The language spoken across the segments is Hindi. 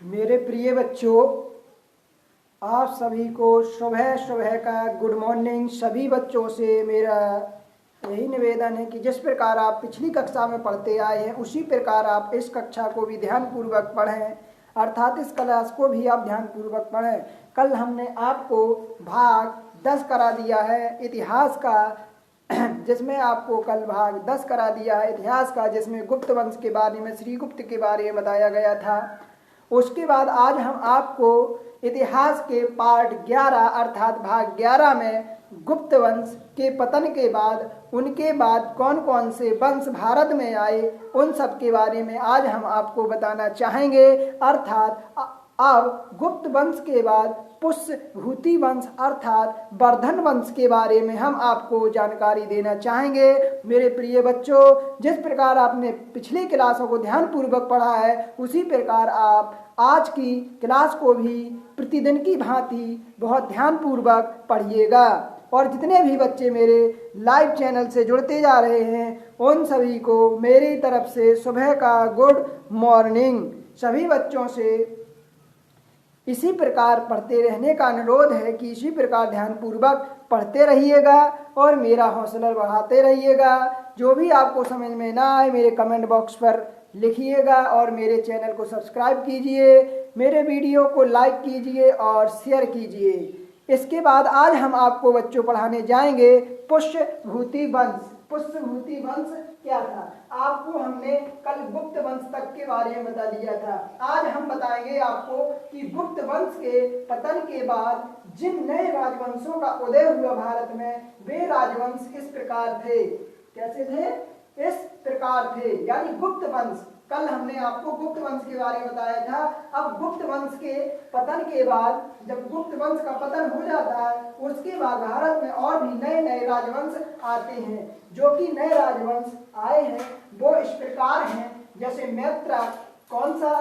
मेरे प्रिय बच्चों, आप सभी को सुबह सुबह का गुड मॉर्निंग। सभी बच्चों से मेरा यही निवेदन है कि जिस प्रकार आप पिछली कक्षा में पढ़ते आए हैं उसी प्रकार आप इस कक्षा को भी ध्यानपूर्वक पढ़ें, अर्थात इस क्लास को भी आप ध्यानपूर्वक पढ़ें। कल हमने आपको भाग 10 करा दिया है इतिहास का, जिसमें आपको कल भाग 10 करा दिया है इतिहास का, जिसमें गुप्त वंश के बारे में, श्रीगुप्त के बारे में बताया गया था। उसके बाद आज हम आपको इतिहास के पार्ट 11 अर्थात भाग 11 में गुप्त वंश के पतन के बाद उनके बाद कौन कौन से वंश भारत में आए उन सब के बारे में आज हम आपको बताना चाहेंगे। अर्थात अब गुप्त वंश के बाद पुष्यभूति वंश अर्थात वर्धन वंश के बारे में हम आपको जानकारी देना चाहेंगे। मेरे प्रिय बच्चों, जिस प्रकार आपने पिछली क्लासों को ध्यानपूर्वक पढ़ा है उसी प्रकार आप आज की क्लास को भी प्रतिदिन की भांति बहुत ध्यानपूर्वक पढ़िएगा। और जितने भी बच्चे मेरे लाइव चैनल से जुड़ते जा रहे हैं उन सभी को मेरी तरफ से सुबह का गुड मॉर्निंग। सभी बच्चों से इसी प्रकार पढ़ते रहने का अनुरोध है कि इसी प्रकार ध्यानपूर्वक पढ़ते रहिएगा और मेरा हौसला बढ़ाते रहिएगा। जो भी आपको समझ में ना आए मेरे कमेंट बॉक्स पर लिखिएगा और मेरे चैनल को सब्सक्राइब कीजिए, मेरे वीडियो को लाइक कीजिए और शेयर कीजिए। इसके बाद आज हम आपको बच्चों पढ़ाने जाएंगे पुष्यभूति वंश। पुष्यभूति वंश क्या था? आपको हमने कल गुप्त वंश तक के बारे में बता दिया था। आज हम बताएंगे आपको कि गुप्त वंश के पतन के बाद जिन नए राजवंशों का उदय हुआ भारत में, वे राजवंश इस प्रकार थे। कैसे थे? इस प्रकार थे, यानी गुप्त वंश। कल हमने आपको गुप्त वंश के बारे में बताया था। अब गुप्त वंश के पतन के बाद, जब गुप्त वंश का पतन हो जाता है उसके बाद भारत में और भी नए नए राजवंश आते हैं। जो कि नए राजवंश आए हैं वो इस प्रकार हैं, जैसे मैत्रक। कौन सा?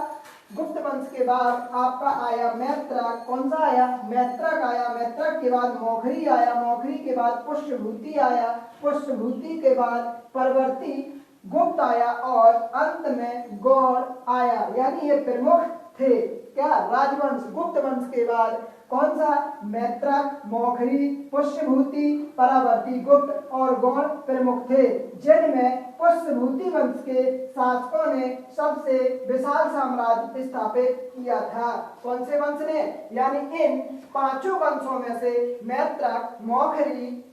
गुप्त वंश के बाद आपका आया मैत्रक। कौन सा आया? मैत्रक आया। मैत्रक के बाद मौखरी आया। मौखरी के बाद पुष्यभूति आया। पुष्यभूति के बाद परवर्ती गुप्त आया और अंत में गौड़ आया। यानी ये प्रमुख थे क्या? राजवंश। गुप्त वंश के बाद कौन सा? मैत्रक, मौखरी, पुष्यभूति, परावर्ती गुप्त और गौड़ प्रमुख थे, जिनमें पुष्यभूति वंश के शासकों ने सबसे विशाल साम्राज्य स्थापित किया था। कौन से वंश ने? यानी इन पांचों वंशों में से मैत्रक, मौखरी,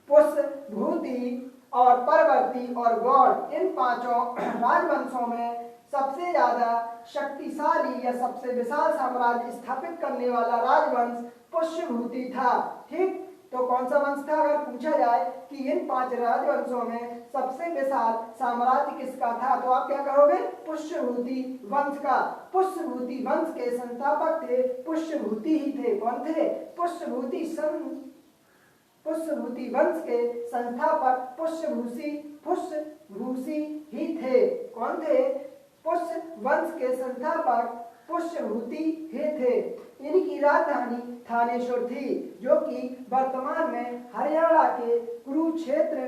पुष्यभूति और परवर्ती और गौड़, इन पांचों राजवंशों में सबसे ज्यादा शक्तिशाली या सबसे विशाल साम्राज्य स्थापित करने वाला राजवंश पुष्यभूति था। ठीक, तो कौन सा वंश था? अगर पूछा जाए कि इन 5 राजवंशों में सबसे विशाल साम्राज्य किसका था, तो आप क्या कहोगे? पुष्यभूति वंश का। पुष्यभूति वंश के संस्थापक थे पुष्यभूति ही थे। कौन थे? पुष्यभूति वंश के संस्थापक पुष्यभूषी ही थे। कौन थे? पुष्य वंश के संस्थापक पुष्यभूति ही थे। इनकी राजधानी थानेश्वर थी, जो कि वर्तमान में हरियाणा के कुरुक्षेत्र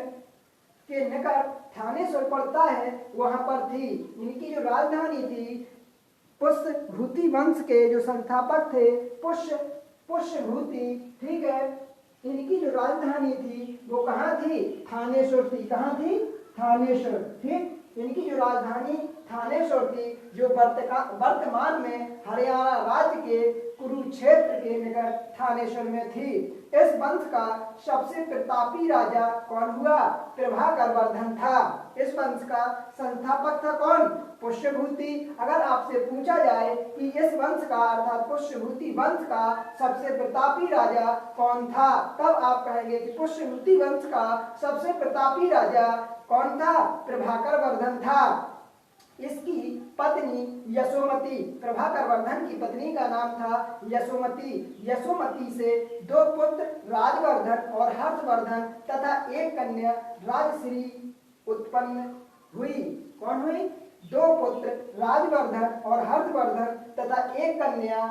के निकट थानेश्वर पड़ता है, वहां पर थी। इनकी जो राजधानी थी, पुष्यभूति वंश के जो संस्थापक थे पुष्यभूति, ठीक है, इनकी जो राजधानी थी वो कहाँ थी? थानेश्वर थी। कहाँ थी? थानेश्वर। ठीक, इनकी जो राजधानी थानेश्वर थी, जो वर्तमान में हरियाणा राज्य के कुरुक्षेत्र के निकट थानेश्वर में थी। इस वंश का सबसे प्रतापी राजा कौन हुआ? प्रभाकर वर्धन था। इस वंश का संस्थापक था कौन? पुष्यभूति। अगर आपसे पूछा जाए कि इस वंश का अर्थात पुष्यभूति वंश का सबसे प्रतापी राजा कौन था, तब आप कहेंगे कि पुष्यभूति वंश का सबसे प्रतापी राजा कौन था? प्रभाकर वर्धन था। इसकी पत्नी यशोमती, प्रभाकर वर्धन की पत्नी का नाम था यशोमती। यशोमती से 2 पुत्र राजवर्धन और हर्षवर्धन तथा एक कन्या राजश्री उत्पन्न हुई। कौन हुई? 2 पुत्र राजवर्धन और हर्षवर्धन तथा एक कन्या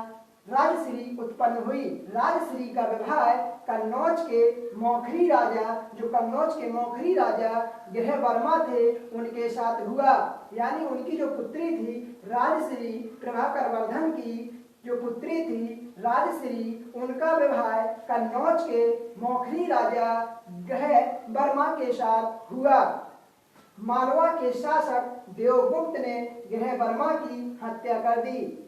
राजश्री उत्पन्न हुई। राजश्री का विवाह कन्नौज के मौखरी राजा, जो कन्नौज के मौखरी राजा गृहवर्मा थे, उनके साथ हुआ। यानी उनकी जो पुत्री थी राजश्री, प्रभाकर वर्धन की जो पुत्री थी राजश्री, उनका विवाह कन्नौज के मौखरी राजा गृहवर्मा के साथ हुआ। मालवा के शासक देवगुप्त ने गृहवर्मा की हत्या कर दी।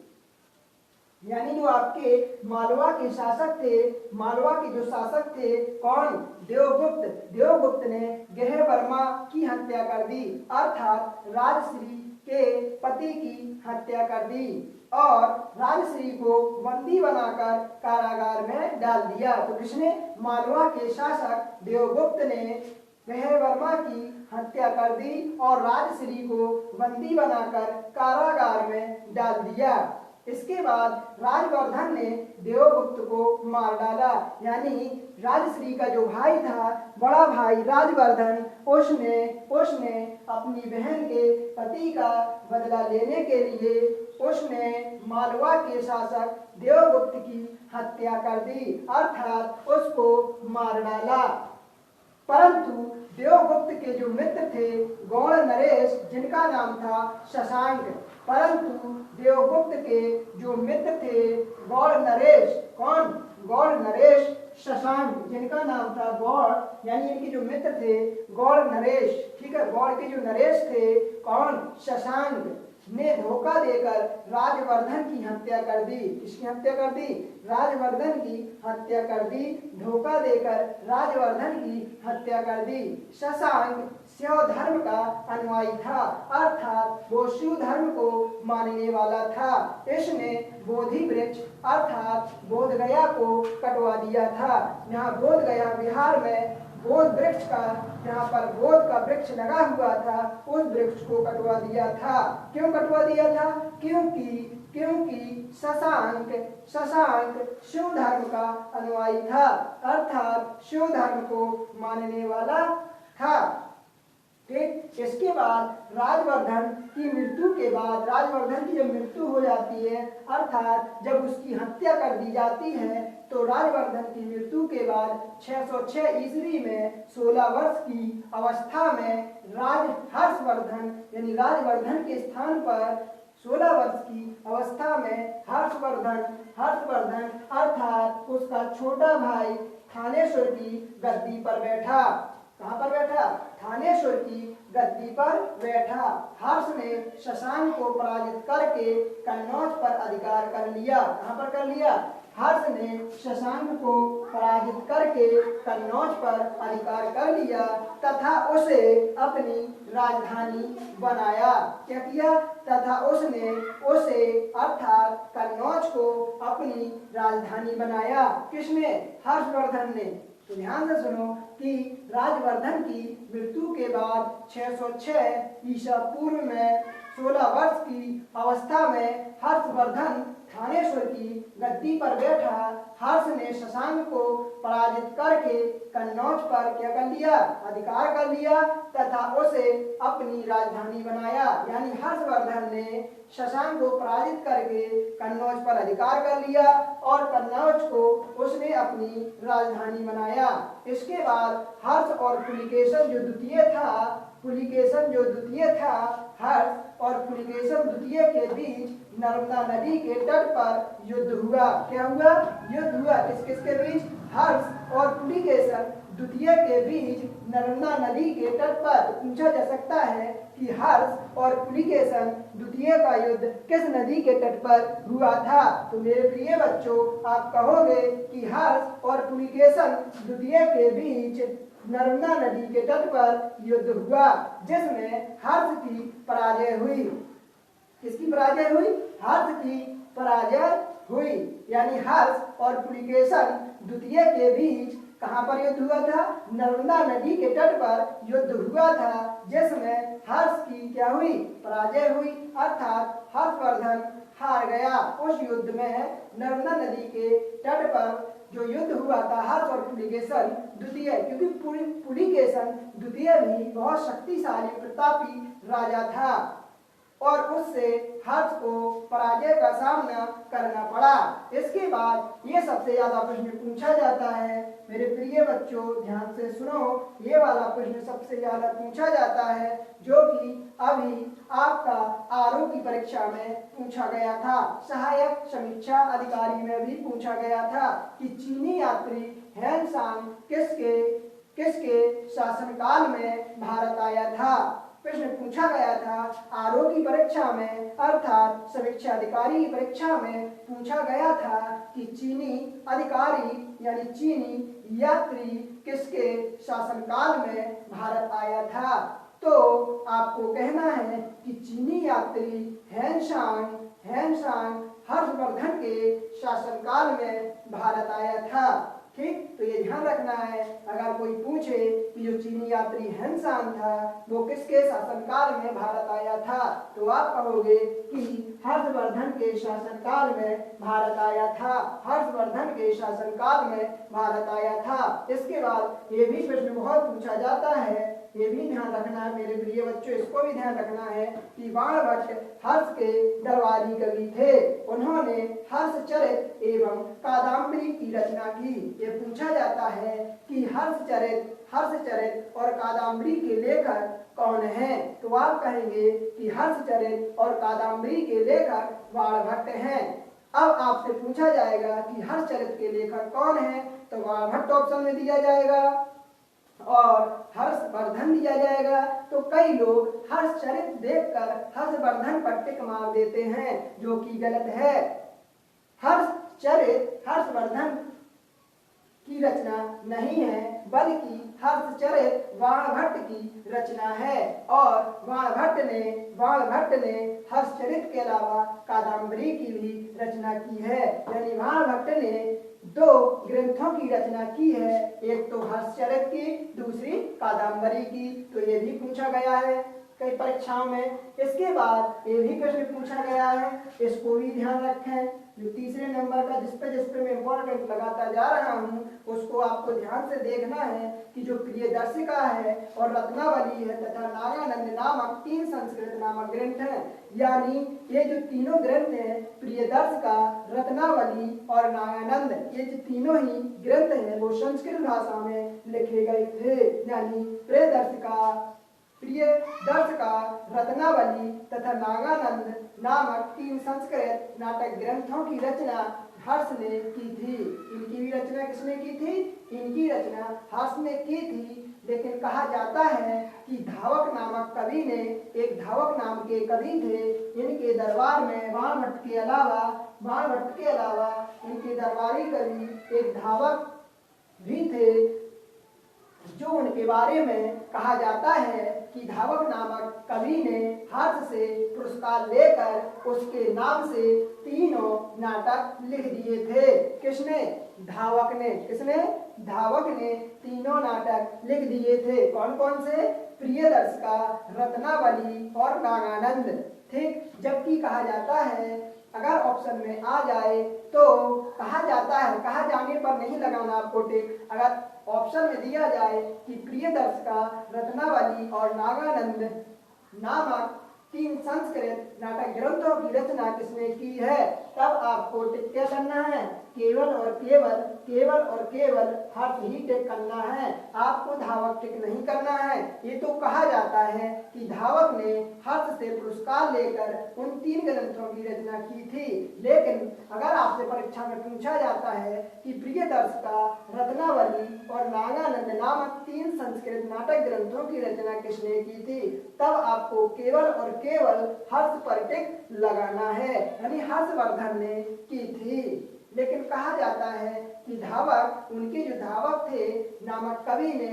यानी जो आपके मालवा के शासक थे, मालवा के जो शासक थे कौन? देवगुप्त। देवगुप्त ने गृहवर्मा की हत्या कर दी, अर्थात राजश्री के पति की हत्या कर दी और राजश्री को बंदी बनाकर कारागार में डाल दिया। तो किसने? मालवा के शासक देवगुप्त ने गृहवर्मा की हत्या कर दी और राजश्री को बंदी बनाकर कारागार में डाल दिया। इसके बाद राजवर्धन ने देवगुप्त को मार डाला। यानी राजश्री का जो भाई था, बड़ा भाई राजवर्धन, उसने अपनी बहन के पति का बदला लेने के लिए उसने मालवा के शासक देवगुप्त की हत्या कर दी, अर्थात उसको मार डाला। परंतु देवगुप्त के जो मित्र थे गौड़ नरेश, जिनका नाम था शशांक, परंतु देवगुप्त के जो मित्र थे गौड़ नरेश, कौन? गौड़ नरेश शशांक, जिनका नाम था गौड़, यानी इनके जो मित्र थे गौड़ नरेश, ठीक है, गौड़ के जो नरेश थे कौन? शशांक, ने धोखा देकर राजवर्धन की हत्या कर दी। किसकी हत्या कर दी? राजवर्धन की हत्या कर दी। धोखा देकर राजवर्धन की हत्या कर दी। शशांक शैव धर्म का अनुयायी था, अर्थात वो शिव धर्म को मानने वाला था। इसने बोधि वृक्ष अर्थात बोधगया को कटवा दिया था। यहाँ बोधगया बिहार में बोध वृक्ष का, जहाँ पर बोध का वृक्ष लगा हुआ था, उस वृक्ष को कटवा दिया था। क्यों कटवा दिया था? क्योंकि शशांक शिव धर्म का अनुयायी था, अर्थात शिव धर्म को मानने वाला था। ठीक, इसके बाद राजवर्धन की मृत्यु के बाद, राजवर्धन की जब मृत्यु हो जाती है, अर्थात जब उसकी हत्या कर दी जाती है, तो राजवर्धन की मृत्यु के बाद 606 ईस्वी में 16 वर्ष की अवस्था में हर्षवर्धन, यानी राजवर्धन के स्थान पर 16 वर्ष की अवस्था में हर्षवर्धन अर्थात उसका छोटा भाई थानेश्वर की गद्दी पर बैठा। कहाँ पर बैठा? थानेश्वर की गद्दी पर बैठा। हर्ष ने शशांक को पराजित करके कन्नौज पर अधिकार कर लिया। कहाँ पर कर लिया? हर्ष ने शशांक को पराजित करके कन्नौज पर अधिकार कर लिया तथा उसे अपनी राजधानी बनाया। क्या किया? तथा उसने उसे अर्थात कन्नौज को अपनी राजधानी बनाया। किसने? हर्षवर्धन ने। तो ध्यान से सुनो कि राजवर्धन की मृत्यु के बाद 606 ईसा पूर्व में 16 वर्ष की अवस्था में हर्षवर्धन थानेश्वर की गद्दी पर बैठा। हर्ष ने शशांक को पराजित करके कन्नौज पर क्या कर लिया? अधिकार कर लिया तथा उसे अपनी राजधानी बनाया। यानी हर्षवर्धन ने शशांक को पराजित करके कन्नौज पर अधिकार कर लिया और कन्नौज को उसने अपनी राजधानी बनाया। इसके बाद हर्ष और पुलिकेशन जो द्वितीय था, हर्ष और पुलिकेशन द्वितीय के बीच नर्मदा नदी के तट पर युद्ध हुआ। क्या हुआ? युद्ध हुआ। किसके बीच? हर्ष और पुलिकेशन द्वितीय के बीच नर्मदा नदी के तट पर। पूछा जा सकता है कि हर्ष और पुलिकेशन द्वितीय का युद्ध किस नदी के तट पर हुआ था? तो मेरे प्रिय बच्चों, आप कहोगे कि हर्ष और पुलिकेशन द्वितीय के बीच नर्मदा नदी के तट पर युद्ध हुआ, जिसमें हर्ष की पराजय हुई। किसकी पराजय हुई? हर्ष की पराजय हुई। यानी हर्ष और पुलिकेशन द्वितीय के बीच कहाँ पर युद्ध हुआ था? नर्मदा नदी के तट पर युद्ध हुआ था, जिसमें हर्ष की क्या हुई? पराजय हुई, अर्थात हर्षवर्धन हार गया। उस युद्ध में नर्मदा नदी के तट पर जो युद्ध हुआ था हर्ष और पुलिकेशन द्वितीय, क्योंकि पुलिकेशन द्वितीय भी बहुत शक्तिशाली प्रतापी राजा था और उससे हर्ष को पराजय का सामना करना पड़ा। इसके बाद ये सबसे ज्यादा प्रश्न पूछा जाता है, मेरे प्रिय बच्चों ध्यान से सुनो, ये वाला प्रश्न सबसे ज्यादा पूछा जाता है जो कि अभी आपका आरओ की परीक्षा में पूछा गया था, सहायक समीक्षा अधिकारी में भी पूछा गया था कि चीनी यात्री हेन सांग किसके शासनकाल में भारत आया था। प्रश्न पूछा गया था आरओ की परीक्षा में, अर्थात समीक्षा अधिकारी की परीक्षा में पूछा गया था कि चीनी अधिकारी यानी चीनी यात्री किसके शासनकाल में भारत आया था। तो आपको कहना है कि चीनी यात्री हेन सांग हर्षवर्धन के शासनकाल में भारत आया था। ठीक, तो ये ध्यान रखना है, अगर कोई पूछे कि जो चीनी यात्री हेन सांग था वो किसके शासनकाल में भारत आया था, तो आप कहोगे कि हर्षवर्धन के शासनकाल में भारत आया था, हर्षवर्धन के शासनकाल में भारत आया था। इसके बाद ये भी प्रश्न बहुत पूछा जाता है, ये भी ध्यान रखना है मेरे प्रिय बच्चों, इसको भी ध्यान रखना है कि बाणभट्ट हर्ष के दरबारी कवि थे, उन्होंने हर्षचरित एवं कादम्बरी की रचना की। ये पूछा जाता है कि हर्षचरित और कादम्बरी के लेखक कौन हैं, तो आप कहेंगे कि हर्षचरित और कादम्बरी के लेखक बाणभट्ट हैं। अब आपसे पूछा जाएगा कि हर्षचरित के लेखक कौन हैं, तो बाणभट्ट ऑप्शन में दिया जाएगा और हर्षवर्धन दिया जाएगा। तो कई लोग हर्षचरित देखकर हर्षवर्धन पर टिक मार देते हैं, जो कि गलत है। हर्षचरित हर्षवर्धन की रचना नहीं है, बल्कि हर्षचरित बाणभट्ट की रचना है और बाणभट्ट ने हर्षचरित के अलावा कादम्बरी की भी रचना की है। यानी बाणभट्ट ने दो ग्रंथों की रचना की है, एक तो हर्षचरित की, दूसरी कादम्बरी की। तो ये भी पूछा गया है कई परीक्षाओं में। इसके बाद ये भी प्रश्न पूछा गया है, इसको भी ध्यान रखें। जो तीसरे नंबर का जिस पे मैं इंपॉर्टेंट लगाता जा रहा हूँ उसको आपको ध्यान से देखना है कि जो प्रियदर्शिका है और रत्नावली है तथा नागानंद नामक तीन संस्कृत नामक ग्रंथ हैं। यानी ये जो तीनों ग्रंथ हैं, प्रियदर्शिका, रत्नावली और नागानंद, ये जो तीनों ही ग्रंथ हैं वो संस्कृत भाषा में लिखे गए थे। यानी प्रियदर्शिका, रत्नावली तथा नागानंद नामक तीन संस्कृत नाटक ग्रंथों की रचना हर्ष ने की थी। इनकी भी रचना किसने की थी? इनकी रचना हर्ष ने की थी। लेकिन कहा जाता है कि धावक नामक कवि ने, एक धावक नाम के कवि थे, इनके दरबार में बाणभट्ट के अलावा इनके दरबारी कवि एक धावक भी थे, जो उनके बारे में कहा जाता है कि धावक नामक कवि ने हर्ष से पुरस्कार लेकर उसके नाम से तीनों नाटक लिख दिए थे। किसने? धावक ने। किसने? धावक ने तीनों नाटक लिख दिए थे। कौन कौन से? प्रियदर्शिका, रत्नावली और नागानंद। ठीक, जबकि कहा जाता है, अगर ऑप्शन में आ जाए तो कहा जाता है, कहा जाने पर नहीं लगाना आपको टिक, अगर ऑप्शन में दिया जाए कि प्रियदर्शिका, रत्नावली और नागानंद नामक तीन संस्कृत नाटक ग्रंथों की रचना किसने की है, तब आपको टिक क्या करना है? केवल और केवल हर्ष ही टिक करना है, आपको धावक टिक नहीं करना है। ये तो कहा जाता है कि धावक ने हर्ष से पुरस्कार लेकर उन तीन ग्रंथों की रचना की थी। लेकिन अगर आपसे परीक्षा में पूछा जाता है कि प्रियदर्शिका, रत्नावली और नागानंद नामक तीन संस्कृत नाटक ग्रंथों की रचना किसने की थी, तब आपको केवल और केवल हर्ष पर टिक लगाना है, यानी हर्षवर्धन ने की थी। लेकिन कहा जाता है कि धावक, उनके जो धावक थे नामक कवि ने,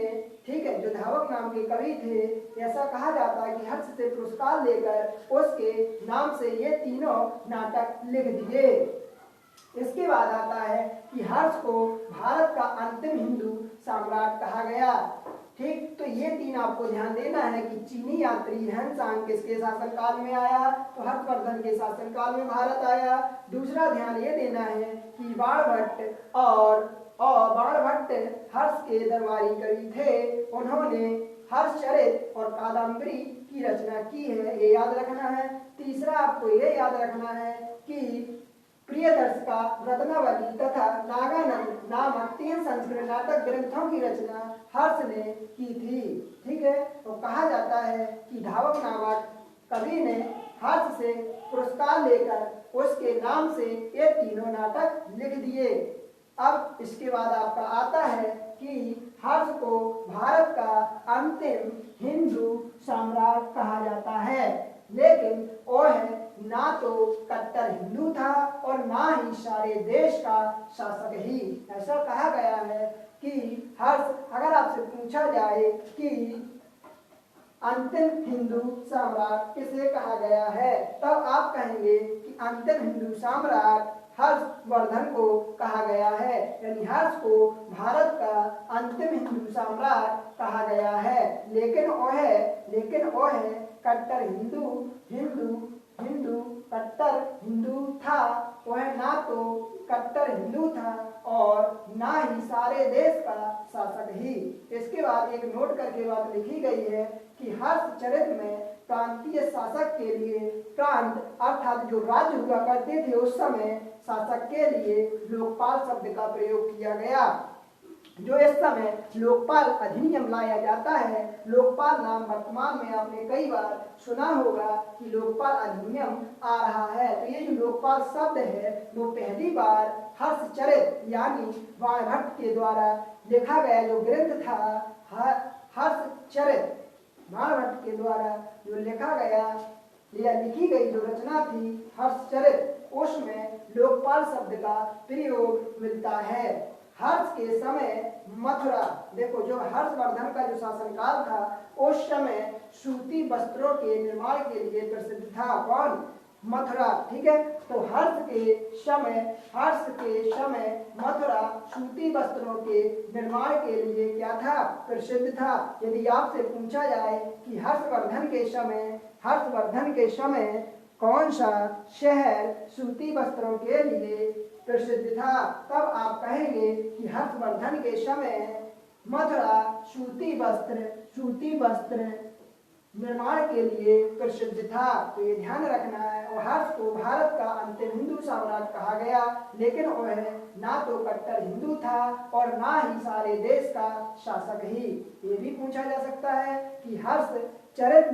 ठीक है, जो धावक नाम के कवि थे, ऐसा कहा जाता है कि हर्ष से पुरस्कार लेकर उसके नाम से ये तीनों नाटक लिख दिए। इसके बाद आता है कि हर्ष को भारत का अंतिम हिंदू सम्राट कहा गया। ठीक, तो ये तीन आपको ध्यान देना है कि चीनी यात्री हेन सांग किसके शासनकाल में आया, तो हर्षवर्धन के शासनकाल में भारत आया। दूसरा ध्यान ये देना है कि बाणभट्ट और बाणभट्ट हर्ष के दरबारी कवि थे, उन्होंने हर्षचरित और कादम्बरी की रचना की है, ये याद रखना है। तीसरा आपको ये याद रखना है कि प्रियदर्श का रत्नावली तथा नागानंद नामक 3 संस्कृत नाटक ग्रंथों की रचना हर्ष ने की थी। ठीक है, तो कहा जाता है कि धावक नामक कवि ने हर्ष से पुरस्कार लेकर उसके नाम से ये तीनों नाटक लिख दिए। अब इसके बाद आपका आता है कि हर्ष को भारत का अंतिम हिंदू सम्राट कहा जाता है, लेकिन वह ना तो कट्टर हिंदू था और ना ही सारे देश का शासक ही। ऐसा कहा गया है कि हर्ष, अगर आपसे पूछा जाए कि अंतिम हिंदू सम्राट किसे कहा गया है, तब आप कहेंगे कि अंतिम हिंदू सम्राट हर्षवर्धन को कहा गया है, यानी हर्ष को भारत का अंतिम हिंदू सम्राट कहा गया है। लेकिन वह कट्टर हिंदू कट्टर हिंदू था। वह ना तो कट्टर हिंदू था और ना ही सारे देश का शासक ही। इसके बाद एक नोट करके बात लिखी गई है कि हर्षचरित में प्रांतीय शासक के लिए प्रांत अर्थात जो राज्य हुआ करते थे उस समय शासक के लिए लोकपाल शब्द का प्रयोग किया गया। जो इस समय लोकपाल अधिनियम लाया जाता है, लोकपाल नाम वर्तमान में आपने कई बार सुना होगा कि लोकपाल अधिनियम आ रहा है। तो ये जो लोकपाल शब्द है वो पहली बार हर्षचरित यानी वाणभट्ट के द्वारा लिखा गया जो ग्रंथ था, हर्षचरित वाणभट्ट के द्वारा जो लिखा गया या लिखी गई जो रचना थी हर्षचरित, उसमें लोकपाल शब्द का प्रयोग मिलता है। हर्ष के समय मथुरा, देखो जो हर्षवर्धन का जो शासनकाल था उस समय सूती वस्त्रों के निर्माण के लिए प्रसिद्ध था। कौन? मथुरा। ठीक है, तो हर्ष के समय मथुरा सूती वस्त्रों के निर्माण के लिए क्या था? प्रसिद्ध था। यदि आपसे पूछा जाए कि हर्षवर्धन के समय कौन सा शहर सूती वस्त्रों के लिए प्रसिद्ध था, तब आप कहेंगे कि हर्षवर्धन के समय मथुरा सूती वस्त्र निर्माण के लिए प्रसिद्ध था। तो ये ध्यान रखना है। और हर्ष को भारत का अंतिम हिंदू सम्राट कहा गया, लेकिन वह ना तो कट्टर हिंदू था और ना ही सारे देश का शासक ही। ये भी पूछा जा सकता है कि हर्षचरित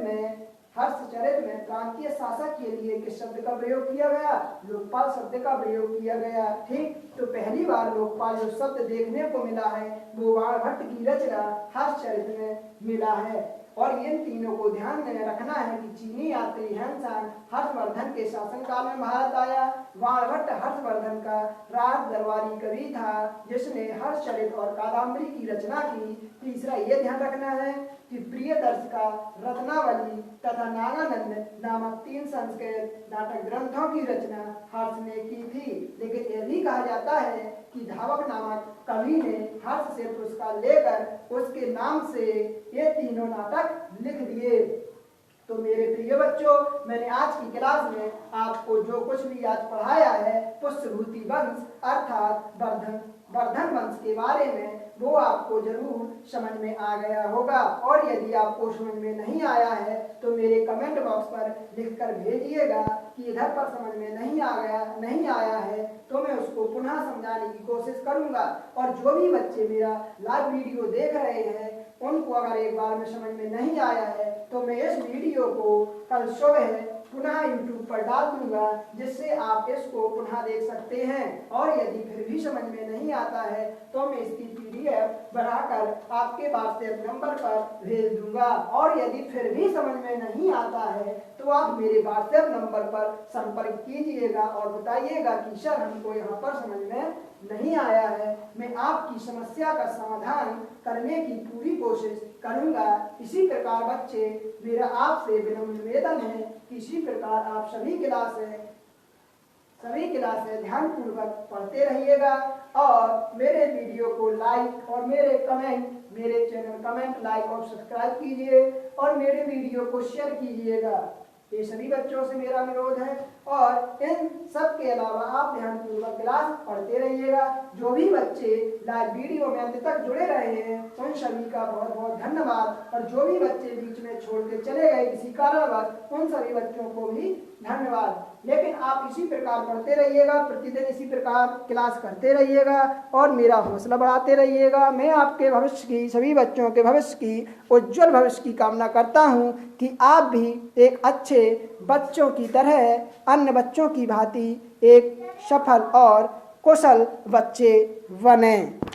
में प्रांतीय शासक के लिए किस शब्द का प्रयोग किया गया? लोकपाल शब्द का प्रयोग किया गया। ठीक, तो पहली बार लोकपाल जो शब्द देखने को मिला है वो वाणभट्ट की रचना हर्षचरित में मिला है। और इन तीनों को ध्यान में रखना है कि चीनी यात्री ह्वेनसांग हर्षवर्धन के शासनकाल में भारत आया। वाणभट्ट हर्षवर्धन का राज दरबारी कवि था जिसने हर्षचरित और कादम्बरी की रचना की। तीसरा ये ध्यान रखना है कि प्रियदर्श का रत्नावली तथा नागानंद नामक 3 संस्कृत नाटक ग्रंथों की रचना हर्ष ने की थी। लेकिन यह भी कहा जाता है कि धावक नामक कवि ने हर्ष से पुरस्कार लेकर उसके नाम से ये तीनों नाटक लिख दिए। तो मेरे प्रिय बच्चों, मैंने आज की क्लास में आपको जो कुछ भी आज पढ़ाया है पुष्यभूति वंश अर्थात वर्धन वंश के बारे में, वो आपको जरूर समझ में आ गया होगा। और यदि आपको समझ में नहीं आया है तो मेरे कमेंट बॉक्स पर लिखकर भेजिएगा कि इधर पर समझ में नहीं आया है, तो मैं उसको पुनः समझाने की कोशिश करूंगा। और जो भी बच्चे मेरा लाइव वीडियो देख रहे हैं उनको अगर एक बार में समझ में नहीं आया है तो मैं इस वीडियो को कल सुबह पुनः YouTube पर डाल दूंगा, जिससे आप इसको पुनः देख सकते हैं। और यदि फिर भी समझ में नहीं आता है तो मैं इसकी PDF बनाकर आपके WhatsApp नंबर पर भेज दूंगा। और यदि फिर भी समझ में नहीं आता है तो आप मेरे WhatsApp नंबर पर संपर्क कीजिएगा और बताइएगा कि सर हमको यहाँ पर समझ में नहीं आया है। मैं आपकी समस्या का समाधान करने की पूरी कोशिश करूंगा। इसी प्रकार बच्चे, मेरा आपसे विनम्र निवेदन है कि इसी प्रकार आप सभी क्लासें ध्यानपूर्वक पढ़ते रहिएगा और मेरे वीडियो को लाइक और मेरे चैनल कमेंट लाइक और सब्सक्राइब कीजिए और मेरे वीडियो को शेयर कीजिएगा। ये सभी बच्चों से मेरा अनुरोध है। और इन सब के अलावा आप ध्यानपूर्वक क्लास पढ़ते रहिएगा। जो भी बच्चे लाइव वीडियो में अंत तक जुड़े रहे हैं उन सभी का बहुत बहुत धन्यवाद, और जो भी बच्चे बीच में छोड़ के चले गए किसी कारणवश उन सभी बच्चों को भी धन्यवाद। लेकिन आप इसी प्रकार पढ़ते रहिएगा, प्रतिदिन इसी प्रकार क्लास करते रहिएगा और मेरा हौसला बढ़ाते रहिएगा। मैं आपके भविष्य की, सभी बच्चों के भविष्य की, उज्जवल भविष्य की कामना करता हूं कि आप भी एक अच्छे बच्चों की तरह, अन्य बच्चों की भांति एक सफल और कुशल बच्चे बने।